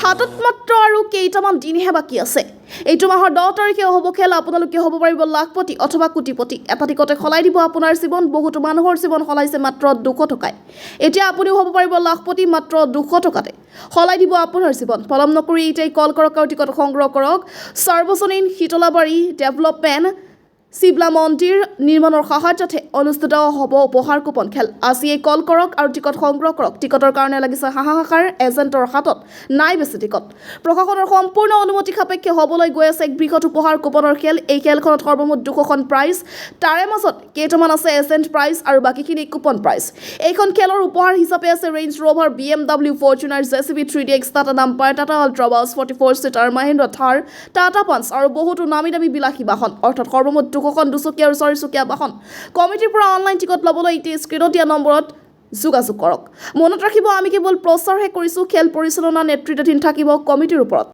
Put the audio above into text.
হাতত মাত্ৰ আৰু কেইটামান দিনহে বাকী আছে। এইটো মাহৰ 10 তাৰিখে হ'ব খেল। আপোনালোকে হ'ব পাৰিব লাখপতি অথবা কোটিপতি। এটা টিকটে সলাই দিব আপোনাৰ জীৱন। বহুতো মানুহৰ জীৱন সলাইছে মাত্ৰ 200 টকাই। এতিয়া আপুনিও হ'ব পাৰিব লাখপতি মাত্ৰ 200 টকাতে। সলাই দিব আপোনাৰ জীৱন। পলম নকৰি এতিয়াই কল কৰক আৰু টিকট সংগ্ৰহ কৰক। সৰ্বজনীন শীতলাবাৰী ডেভেলপমেণ্ট শিৱলা মন্দিৰ নিৰ্মাণৰ সাহায্যতে অনুষ্ঠিত হ'ব উপহাৰ কুপন খেল। আজিয়ে কল কৰক আৰু টিকট সংগ্ৰহ কৰক। টিকটৰ কাৰণে লাগিছে হাহাকাৰ। এজেণ্টৰ হাতত নাই বেছি টিকট। প্ৰশাসনৰ সম্পূৰ্ণ অনুমতি সাপেক্ষে হ'বলৈ গৈ আছে এক বৃহৎ উপহাৰ কুপনৰ খেল। এই খেলখনত সৰ্বমুঠ 200খন প্ৰাইজ। তাৰে মাজত কেইটামান আছে এজেণ্ট প্ৰাইজ আৰু বাকীখিনি কুপন প্ৰাইজ। এইখন খেলৰ উপহাৰ হিচাপে আছে Range Rover, BMW, Fortuner, JCB 3DX, Tata নাম্পাৰ, Tata Ultra bus, 44 seater, Mahindra Thar, Tata Punch আৰু বহুতো নামী দামী বিলাসী বাহন। অৰ্থাৎ সৰ্বমুঠ 200খন দুচকীয়া আৰু চাৰিচকীয়া বাহন। কমিটিৰ পৰা অনলাইন টিকট ল'বলৈ এতিয়া স্ক্ৰীণত দিয়া নম্বৰত যোগাযোগ কৰক। মনত ৰাখিব, আমি কেৱল প্ৰচাৰহে কৰিছোঁ, খেল পৰিচালনা নেতৃত্বাধীন থাকিব কমিটিৰ ওপৰত।